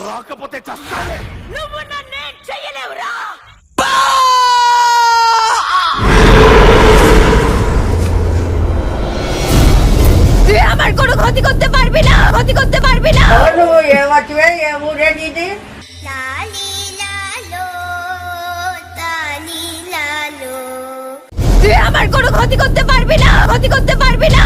రాకపోతే చస్తానే. నువ్వు నన్నేం చెయ్యలేవురా. তুই আমার কোনো ক্ষতি করতে পারবি না, ক্ষতি করতে পারবি না। তুই আমার কোনো ক্ষতি করতে পারবি না, ক্ষতি করতে পারবি না।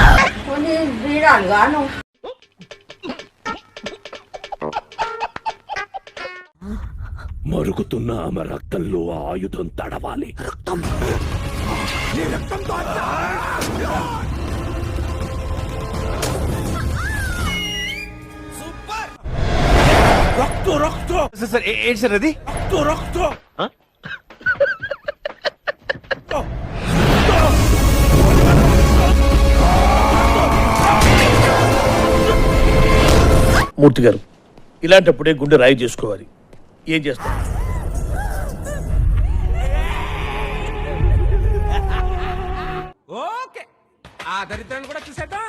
మరుగుతున్న ఆమె రక్తంలో ఆయుధం తడవాలి. రక్తం రక్త రక్త సార్ ఏంటి సార్ అది? రక్త మూర్తి గారు, ఇలాంటప్పుడే గుండె రాయి చేసుకోవాలి. ఏం చేస్తాం? ఓకే, ఆ దరిద్రాన్ని కూడా చూసేద్దాం.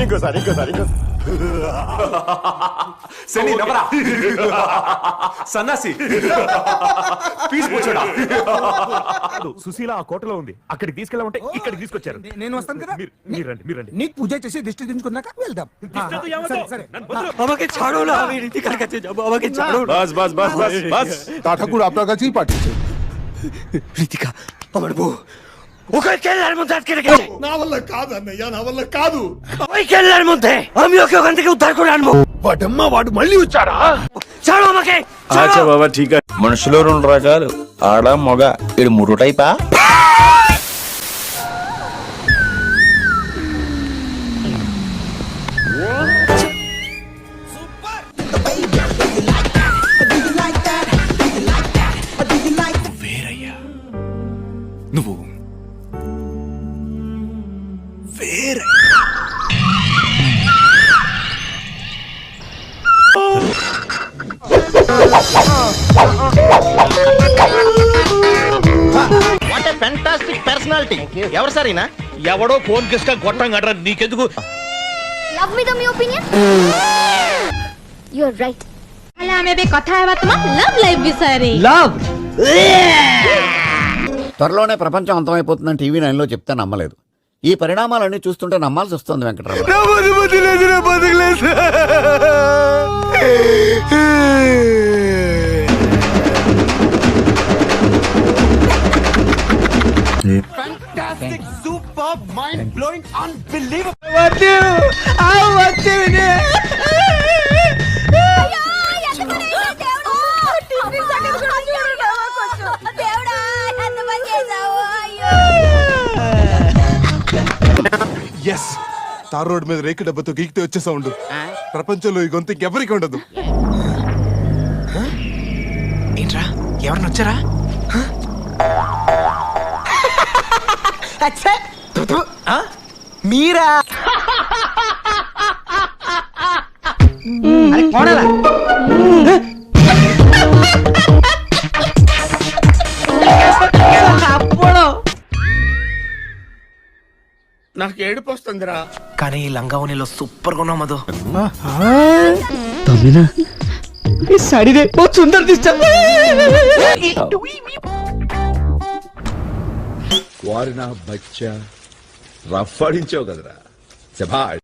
ఇంకోసారి శని నవరా సన్నాసి పీసిపోచాడా. సుశీల ఆ కోటలో ఉంది, అక్కడికి తీసుకెళ్ళమంటే ఇక్కడికి తీసుకొచ్చారు. నేను వస్తాను కదా, మీరు రండి. నీకు పూజ చేసి దిష్టి దించుకున్నాక వెళ్దాం. సరే আমাকে ছাড়ো না, আমি ঋতিকার কাছে যাবো, আমাকে ছাড়ো না। বাস ঠাকুর আপনার কাছেই পাঠিয়েছে। ঋতিকা আমার বউ, ওকে কেল্লার মধ্যে আটকে রেখেছে। না বললে কাদু అన్నయ్య, నా వల్ల కాదు। ওই কেল্লার মধ্যে আমি ওকে ওখান থেকে উদ্ধার করে আনবো। వాడమ్మా వాడు మళ్ళీ వచ్చాడా? ছাড়ো আমাকে। আচ্ছা বাবা ঠিক আছে. మనుషులు రెండు రకాలు, ఆడ మగ. ఇది మూడో టైపా? వేరయ్యా నువ్వు వేరే. What a fantastic personality. ఎవరు సార్ ఈయన? ఎవడో ఫోన్ కిస్కా గొట్టం గడ్ర, నీకెందుకు? Love me the my opinion. You are right. ହେଲେ ଆମେ ଏବେ କଥା ହେବା ତମ love life ବିଷୟରେ. లవ్ త్వరలోనే ప్రపంచం అంతమైపోతుందని టీవీ 9లో చెప్తే నమ్మలేదు. ఈ పరిణామాలన్నీ చూస్తుంటే నమ్మాల్సి వస్తుంది Venkatarao. Super mind blowing unbelievable. Yes, tar road మీద రేకు డబ్బతో గీకితే వచ్చే సౌండ్ ప్రపంచంలో ఈ గొంతు ఇంకెవరికి ఉండదు. ఏంట్రా, ఎవరిని వచ్చారా? మీరా? నాకు ఏడుపు వస్తుందిరా. కానీ ఈ లంగావనిలో సూపర్ గా ఉన్నావు మధు. শাড়িরে বহুত সুন্দর দিচ্ছ। వారి నా బచ్చా రఫ్ ఆడించావు కదరా. శభాష్.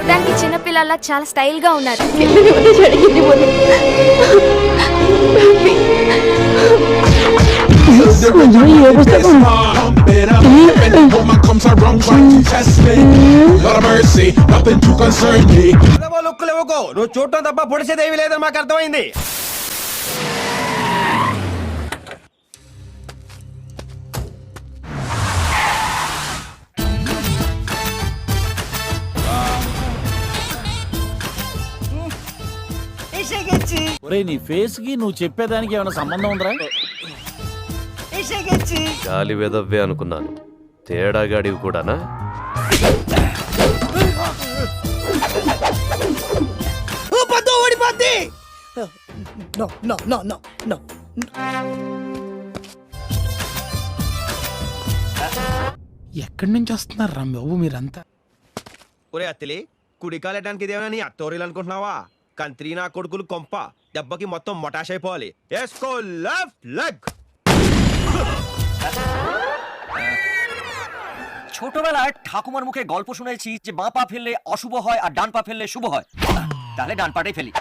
దానికి చిన్నపిల్లల చాలా స్టైల్ గా ఉన్నారు. There comes a wrong one to test me. Lord of mercy, nothing to concern me. లుక్కులు ఇవ్వకు, నువ్వు చూడటం తప్ప పొడిసేదేవి లేదని మాకు అర్థమైంది. ఒరే నీ ఫేస్ కి నువ్వు చెప్పేదానికి ఏమైనా సంబంధం ఉందిరా? గాలి వెదవ్వే అనుకున్నాను, తేడాగాడివి కూడానా? ఎక్కడి నుంచి వస్తున్నారు రా బాబు మీరంతా? ఒరే అత్తిలి, కుడి కాలేయడానికి ఇదేమైనా నీ అత్తోరీలు అనుకుంటున్నావా? కంత్రి నా కొడుకులు కొంప దెబ్బకి మొత్తం మొటాష్ అయిపోవాలి. ఎస్కో లెఫ్ట్ లెగ్. ছোটবেলায় ঠাকুমার মুখে গল্প শুনেছি যে বাঁ পা ফেললে অশুভ হয় আর ডান পা ফেললে শুভ হয়, তাহলে ডান পাটাই ফেলি।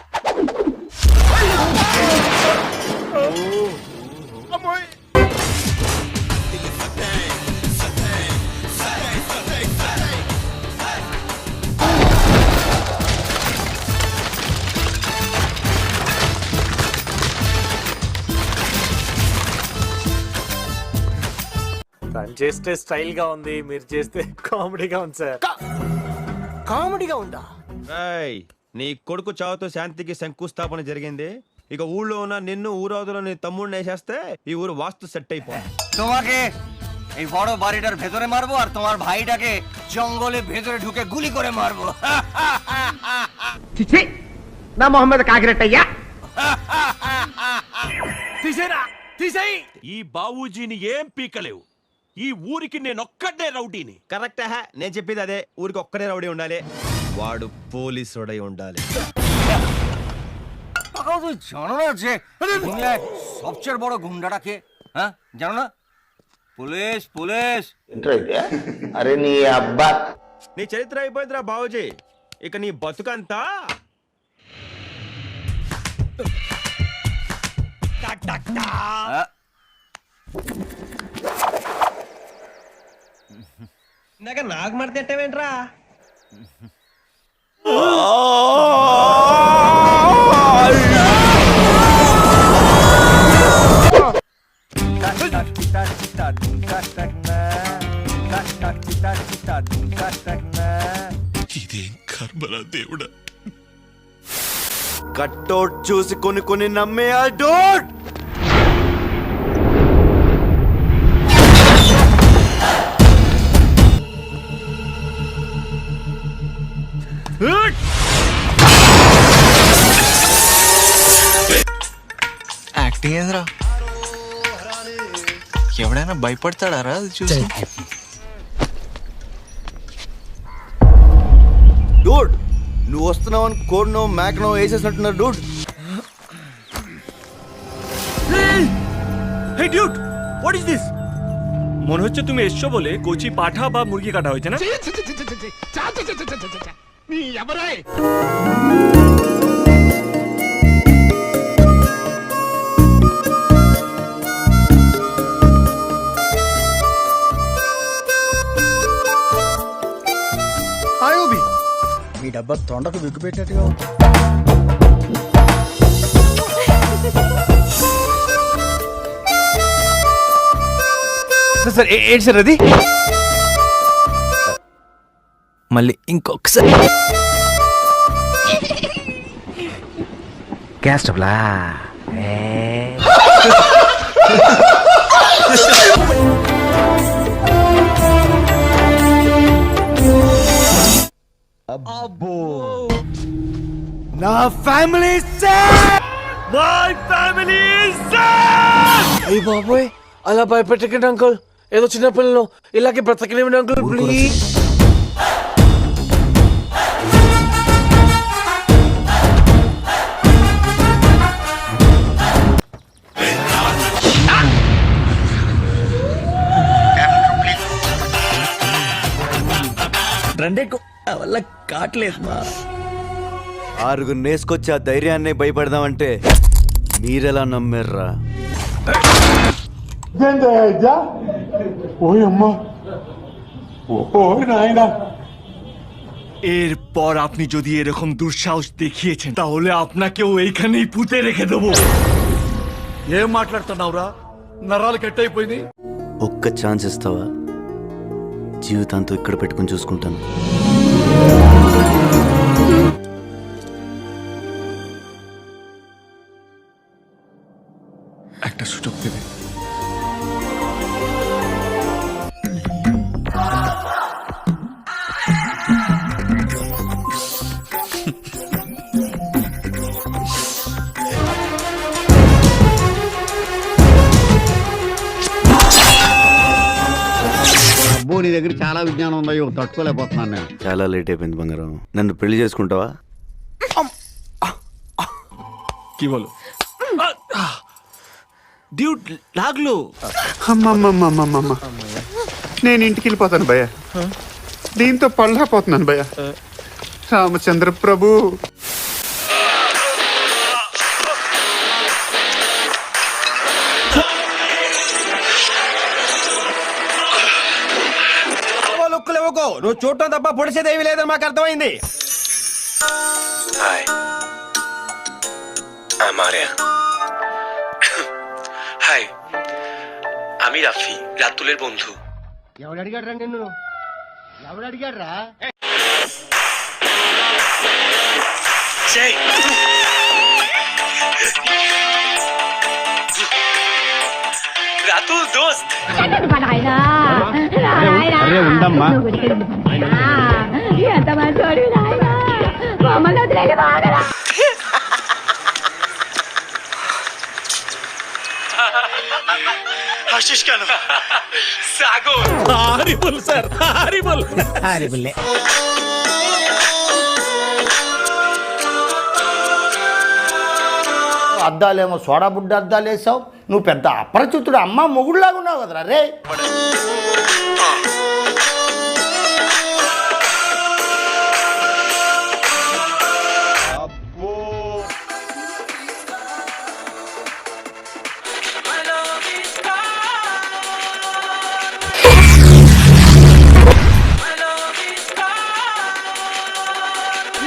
తను చేస్తే స్టైల్ గా ఉంది, మీరు చేస్తే కామెడీగా ఉంది సార్. కామెడీగా ఉందా? ఏయ్, నీ కొడుకు చావుతో శాంతికి శంకుస్థాపన జరిగింది. ఇక ఊళ్ళో ఉన్న నిన్ను ఊరవతలో నీ తమ్ముడిని వేసేస్తే ఈ ఊరు వాస్తు సెట్ అయిపోయింది. তোমাকে এই বড় বাড়িটার ভেতরে মারবো আর তোমার ভাইটাকে জঙ্গলে ভেতরে ঢুকে গুলি করে মারবো। నా మొహమ్మద్ కాకిరెట్టయ్యా. తీసేరా, తీసేయి. ఈ బావూజీని ఏం పీకలేవు. ఈ ఊరికి నేనొక్కడే రౌడీని. కరెక్ట్ హే, నేను చెప్పేది అదే. ఊరికి ఒక్కడే రౌడీ ఉండాలి, వాడు పోలీసుడై ఉండాలి. তুই জানো না যে দুনিয়ায় সবচেয়ে বড় গুন্ডাটাকে? হ্যাঁ জানো না? Police police. అరే నీ అబ్బా, నీ చరిత్ర అయిపోయిందిరా బావూజీ. ఇక నీ బతుకంతా నాకు మడతెట్టవేంట్రా? ఇదేం కర్మరా దేవుడా. కట్టౌట్ చూసి కొన్ని నమ్మే ఆ డోట్. యాక్టింగ్ ఏంద్రా? ఎవడైనా భయపడతాడారా అది చూసి? డూడ్, నువ్వు వస్తున్నావు అని కోడ్నో మ్యాక్నో వేసేసినట్టున్నారు Dude. Hey dude, what is this? মনে হচ্ছে তুমি এসছো বলে কচি পাঠা বা মুরগি কাটা হয়েছে না? మీ డబ్బా తొండకు విగ్గు పెట్టినట్టుగా ఉంది. సార్ ఏంటి సార్ అది? మళ్ళీ ఇంకొకసారి గ్యాస్ స్టవ్లా? నా family My family is dead! అయ్య బాబోయ్, అలా భయపెట్టకండి అంకుల్. ఏదో చిన్న పిల్లలు ఇలాగే బ్రతకలేమండి అంకుల్, ప్లీజ్. వల్ల కాట్లేదు మా. ఆరుగురు నేసుకొచ్చి ఆ ధైర్యాన్ని భయపడదామంటే మీరెలా నమ్మారా? এরপর আপনি যদি এরকম দুঃসাহস দেখিয়েছেন তাহলে আপনাকেও এইখানেই পুঁতে রেখে দেবো। ఏం మాట్లాడుతున్నావురా నరాలు కట్ అయిపోయింది. ఒక్క ఛాన్స్ ఇస్తావా? జీవితాంతో ఇక్కడ పెట్టుకుని చూసుకుంటాను. একটা সুযোগ দেবে. అబ్బో నీ దగ్గర చాలా విజ్ఞానం ఉందయ్యో, తట్టుకోలేకపోతున్నాను నేను. చాలా లేట్ అయిపోయింది బంగారం. నన్ను పెళ్లి చేసుకుంటావా? কি বলো? డ్యూట్ లాగ్లు. అమ్మమ్మమ్మమ్మమ్మ నేను ఇంటికి వెళ్ళిపోతాను భయ్య. దీంతో పళ్ళపోతున్నాను భయ్య. రామచంద్ర ప్రభు. లుక్కులు ఇవ్వకో, నువ్వు చూడటం తప్ప పొడిసేదేమీ లేదని మాకు అర్థమైంది. హాయ్ আমারিয়া হাই আমি রাফি রাতুলের বন্ধু ఎవడు అడిగాడు రా నిన్ను? ఎవడు అడిగాడు రా? সেই রাতুল দোস্ত అరే ఉండమ్మా. হাসিস কেন? সাগর హారిబుల్ సార్, హారిబుల్. అద్దాలేమో సోడా బుడ్డ అద్దాలు వేసావు. నువ్వు పెద్ద అపరిచితుడు అమ్మ మొగుడులాగా ఉన్నావు కదరా రే.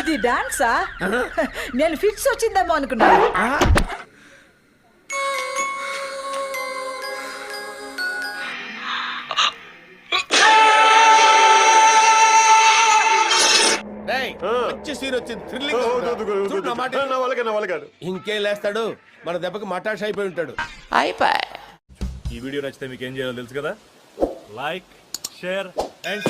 ఇది డాన్సా? నేను ఫిక్స్ వచ్చిందేమో అనుకున్నాను. ఇంకేం లేస్తాడు, మన దెబ్బకి మటాష్ అయిపోయి ఉంటాడు. ఈ వీడియో నచ్చితే మీకు ఏం చేయాలో తెలుసు కదా. Like, share and